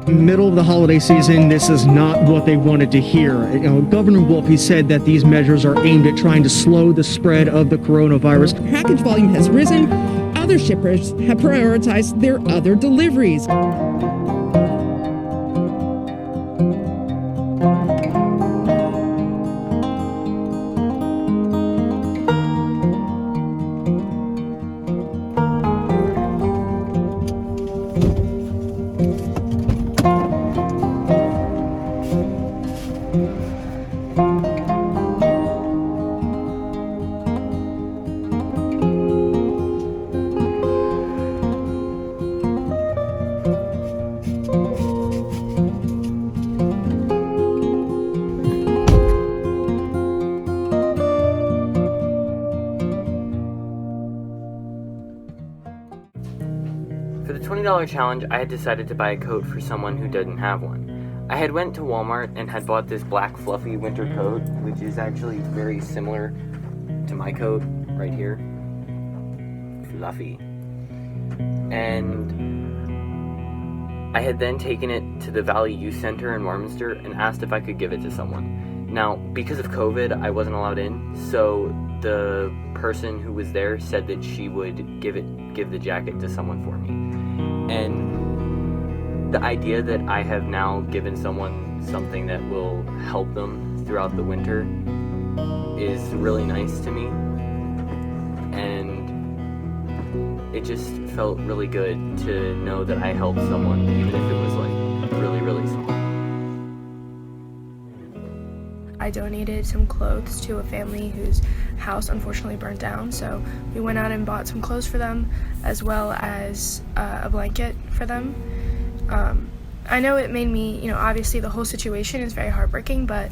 Middle of the holiday season, this is not what they wanted to hear. Governor Wolf, he said that these measures are aimed at trying to slow the spread of the coronavirus. Package volume has risen. Other shippers have prioritized their other deliveries. For the $20 challenge, I had decided to buy a coat for someone who didn't have one. I had went to Walmart and had bought this black fluffy winter coat, which is actually very similar to my coat right here. Fluffy. And I had then taken it to the Valley Youth Center in Warminster and asked if I could give it to someone. Now, because of COVID, I wasn't allowed in, so the person who was there said that she would give the jacket to someone for me. And the idea that I have now given someone something that will help them throughout the winter is really nice to me. And it just felt really good to know that I helped someone, even if it was like really, really small. I donated some clothes to a family whose house unfortunately burned down, so we went out and bought some clothes for them as well as a blanket for them. I know it made me, obviously the whole situation is very heartbreaking, but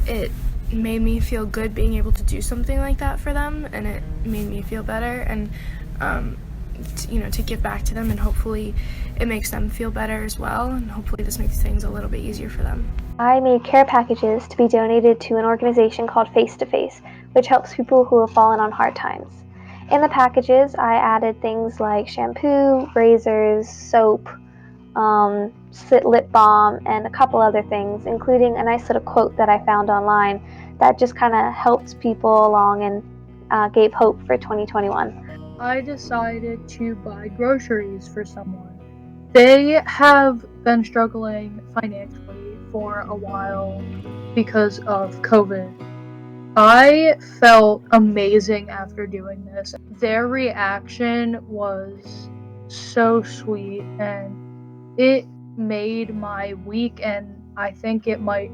it made me feel good being able to do something like that for them, and it made me feel better, and to give back to them, and hopefully it makes them feel better as well, and hopefully this makes things a little bit easier for them. I made care packages to be donated to an organization called Face to Face, which helps people who have fallen on hard times. In the packages, I added things like shampoo, razors, soap, lip balm, and a couple other things, including a nice little quote that I found online that just kind of helped people along and gave hope for 2021. I decided to buy groceries for someone. They have been struggling financially for a while because of COVID. I felt amazing after doing this. Their reaction was so sweet, and it made my week, and I think it might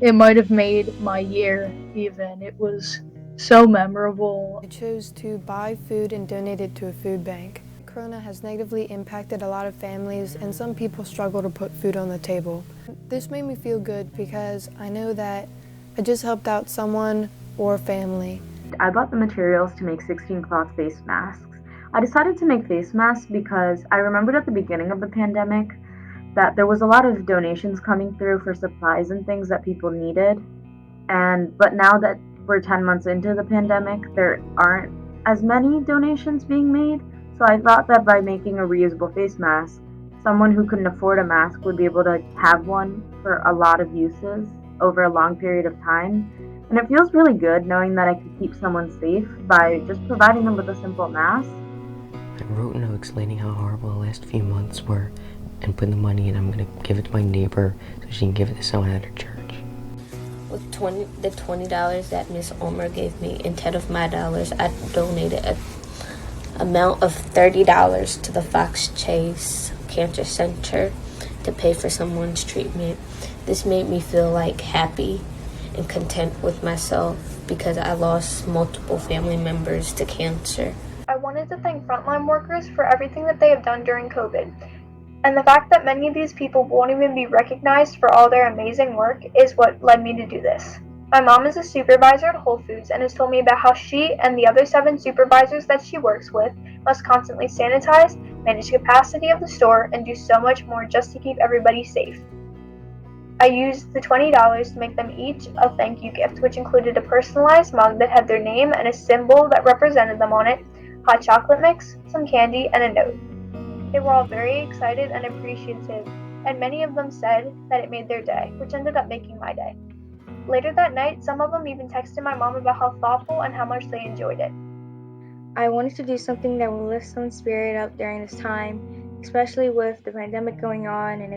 have made my year even. It was so memorable. I chose to buy food and donate it to a food bank. Corona has negatively impacted a lot of families, and some people struggle to put food on the table. This made me feel good because I know that I just helped out someone or a family. I bought the materials to make 16 cloth face masks. I decided to make face masks because I remembered at the beginning of the pandemic that there was a lot of donations coming through for supplies and things that people needed. But now that we're 10 months into the pandemic, there aren't as many donations being made. So I thought that by making a reusable face mask, someone who couldn't afford a mask would be able to have one for a lot of uses over a long period of time. And it feels really good knowing that I could keep someone safe by just providing them with a simple mask. I wrote a note explaining how horrible the last few months were and put the money in. I'm going to give it to my neighbor so she can give it to someone at her church. With the $20 that Miss Ulmer gave me, instead of my dollars, I donated an amount of $30 to the Fox Chase Cancer Center to pay for someone's treatment. This made me feel like happy and content with myself because I lost multiple family members to cancer. I wanted to thank frontline workers for everything that they have done during COVID. And the fact that many of these people won't even be recognized for all their amazing work is what led me to do this. My mom is a supervisor at Whole Foods and has told me about how she and the other 7 supervisors that she works with must constantly sanitize, manage the capacity of the store, and do so much more just to keep everybody safe. I used the $20 to make them each a thank you gift, which included a personalized mug that had their name and a symbol that represented them on it, hot chocolate mix, some candy, and a note. They were all very excited and appreciative and many of them said that it made their day, which ended up making my day. Later that night, some of them even texted my mom about how thoughtful and how much they enjoyed it. I wanted to do something that will lift someone's spirit up during this time, especially with the pandemic going on and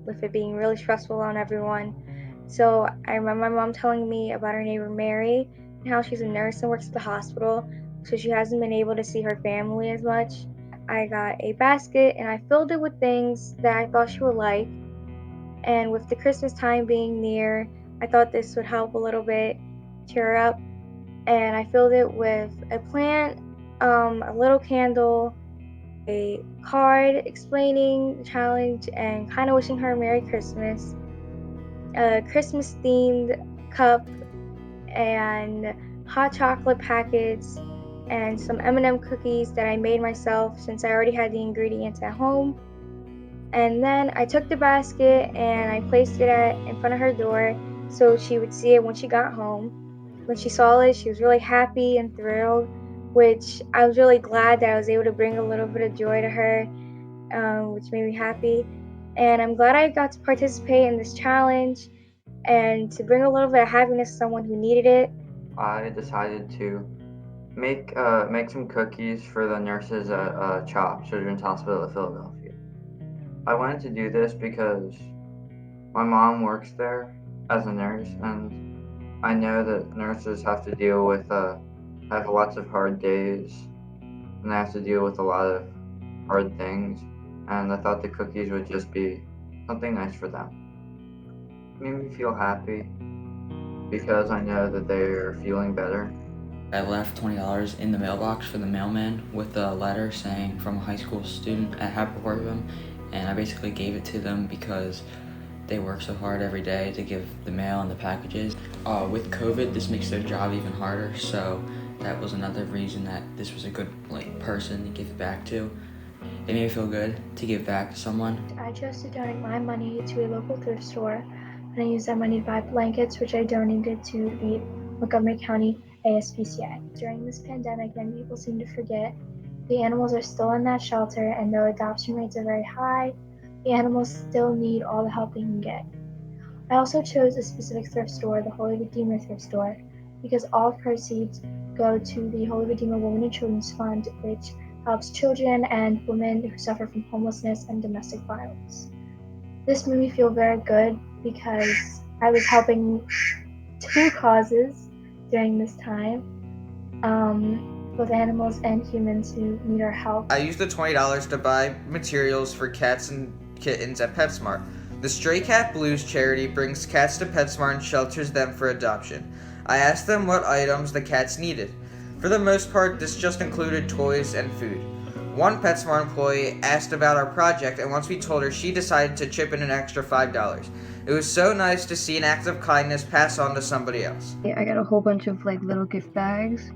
with it being really stressful on everyone. So I remember my mom telling me about her neighbor Mary and how she's a nurse and works at the hospital, so she hasn't been able to see her family as much. I got a basket and I filled it with things that I thought she would like. And with the Christmas time being near, I thought this would help a little bit cheer her up. And I filled it with a plant, a little candle, a card explaining the challenge and kind of wishing her a Merry Christmas, a Christmas themed cup, and hot chocolate packets, and some M&M cookies that I made myself since I already had the ingredients at home. And then I took the basket and I placed it in front of her door so she would see it when she got home. When she saw it, she was really happy and thrilled, which I was really glad that I was able to bring a little bit of joy to her, which made me happy. And I'm glad I got to participate in this challenge and to bring a little bit of happiness to someone who needed it. I decided to make some cookies for the nurses at CHOP, Children's Hospital of Philadelphia. I wanted to do this because my mom works there as a nurse, and I know that nurses have to deal with have lots of hard days, and they have to deal with a lot of hard things. And I thought the cookies would just be something nice for them. It made me feel happy because I know that they're feeling better. I left $20 in the mailbox for the mailman with a letter saying from a high school student at Havertwortham, and I basically gave it to them because they work so hard every day to give the mail and the packages. With COVID, this makes their job even harder, so that was another reason that this was a good person to give back to. It made me feel good to give back to someone. I chose to donate my money to a local thrift store, and I used that money to buy blankets, which I donated to the Montgomery County ASPCA. During this pandemic, many people seem to forget the animals are still in that shelter, and though adoption rates are very high, the animals still need all the help they can get. I also chose a specific thrift store, the Holy Redeemer thrift store, because all proceeds go to the Holy Redeemer Women and Children's Fund, which helps children and women who suffer from homelessness and domestic violence. This made me feel very good because I was helping two causes during this time, both animals and humans who need our help. I used the $20 to buy materials for cats and kittens at PetSmart. The Stray Cat Blues charity brings cats to PetSmart and shelters them for adoption. I asked them what items the cats needed. For the most part, this just included toys and food. One PetSmart employee asked about our project, and once we told her, she decided to chip in an extra $5. It was so nice to see an act of kindness pass on to somebody else. I got a whole bunch of little gift bags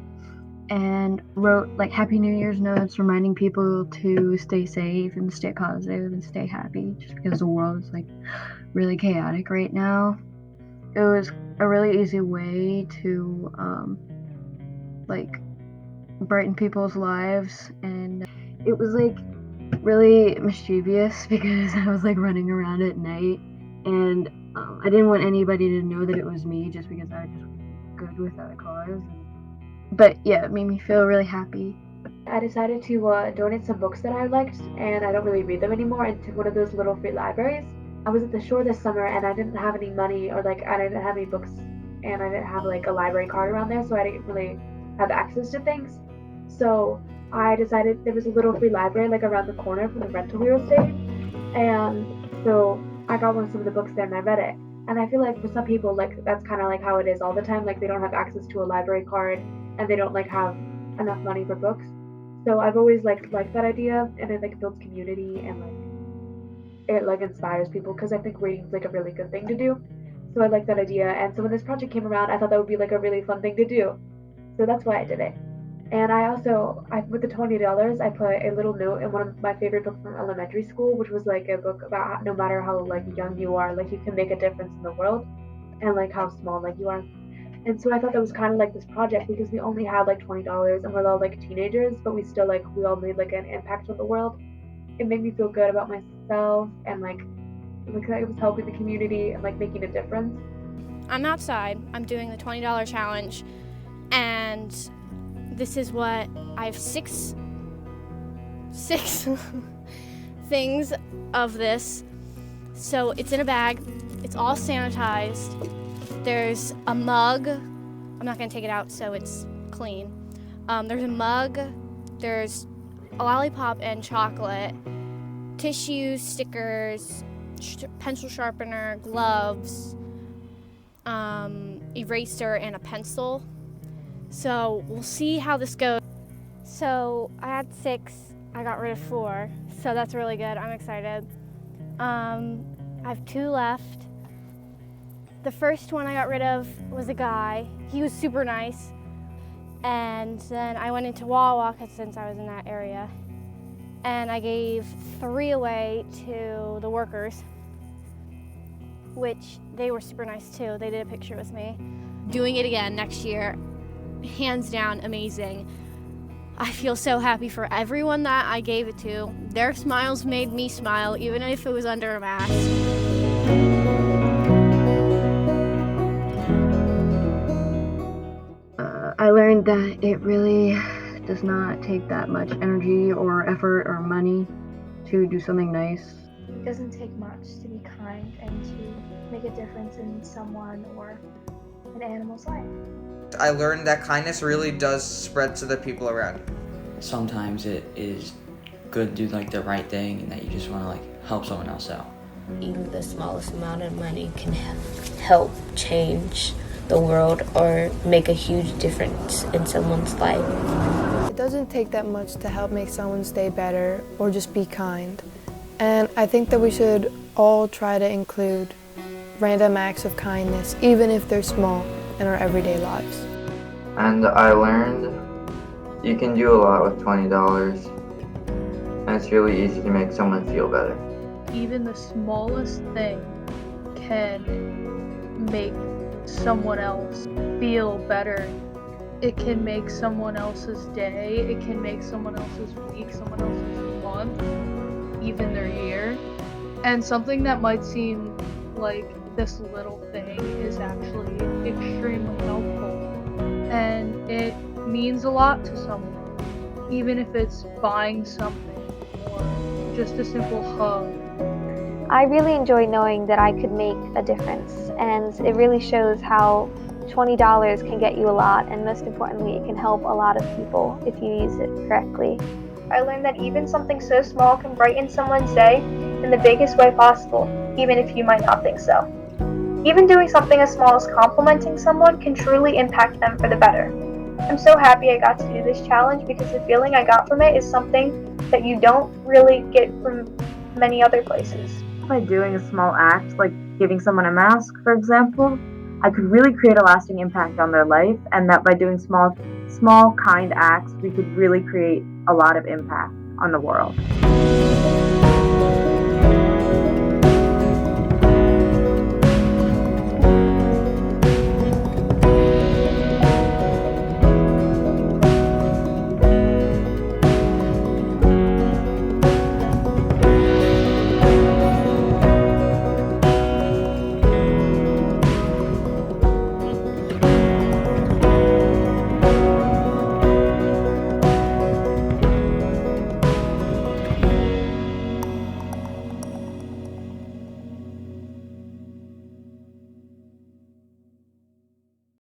and wrote Happy New Year's notes reminding people to stay safe and stay positive and stay happy, just because the world is really chaotic right now. It was a really easy way to brighten people's lives, and it was really mischievous because I was running around at night, and I didn't want anybody to know that it was me, just because I just wasn't good without a cause. But yeah, it made me feel really happy. I decided to donate some books that I liked, and I don't really read them anymore, and to one of those little free libraries. I was at the shore this summer, and I didn't have any money, or I didn't have any books, and I didn't have a library card around there, so I didn't really have access to things. So I decided there was a little free library around the corner from the rental we were staying, and so I got some of the books there and I read it. And I feel for some people that's kind of how it is all the time. They don't have access to a library card, and they don't have enough money for books. So I've always liked that idea, and it builds community, and it inspires people, because I think reading is a really good thing to do. So I like that idea, and so when this project came around, I thought that would be a really fun thing to do. So that's why I did it. And with the $20, I put a little note in one of my favorite books from elementary school, which was a book about no matter how young you are, you can make a difference in the world, and how small you are. And so I thought that was kind of this project, because we only had $20, and we're all teenagers, but we still we all made an impact on the world. It made me feel good about myself, and it was helping the community and like making a difference. I'm outside. I'm doing the $20 challenge, and this is what I have six things of this. So it's in a bag. It's all sanitized. There's a mug. I'm not gonna take it out so it's clean. There's a mug. There's a lollipop and chocolate, tissues, stickers, pencil sharpener, gloves, eraser, and a pencil. So we'll see how this goes. So I had 6, I got rid of 4, so that's really good. I'm excited. I have 2 left. The first one I got rid of was a guy. He was super nice. And then I went into Wawa since I was in that area. And I gave 3 away to the workers, which they were super nice too. They did a picture with me. Doing it again next year, hands down amazing. I feel so happy for everyone that I gave it to. Their smiles made me smile, even if it was under a mask. I learned that it really does not take that much energy or effort or money to do something nice. It doesn't take much to be kind and to make a difference in someone or an animal's life. I learned that kindness really does spread to the people around you. Sometimes it is good to do like the right thing and that you just want to like help someone else out. Even the smallest amount of money can help change the world or make a huge difference in someone's life. It doesn't take that much to help make someone's day better or just be kind. And I think that we should all try to include random acts of kindness, even if they're small, in our everyday lives. And I learned you can do a lot with $20, and it's really easy to make someone feel better. Even the smallest thing can make someone else feel better. It can make someone else's day, it can make someone else's week, someone else's month, even their year. And something that might seem like this little thing is actually extremely helpful. And it means a lot to someone, even if it's buying something or just a simple hug. I really enjoy knowing that I could make a difference, and it really shows how $20 can get you a lot, and most importantly, it can help a lot of people if you use it correctly. I learned that even something so small can brighten someone's day in the biggest way possible, even if you might not think so. Even doing something as small as complimenting someone can truly impact them for the better. I'm so happy I got to do this challenge because the feeling I got from it is something that you don't really get from many other places. By doing a small act, like giving someone a mask, for example, I could really create a lasting impact on their life, and that by doing small, kind acts, we could really create a lot of impact on the world.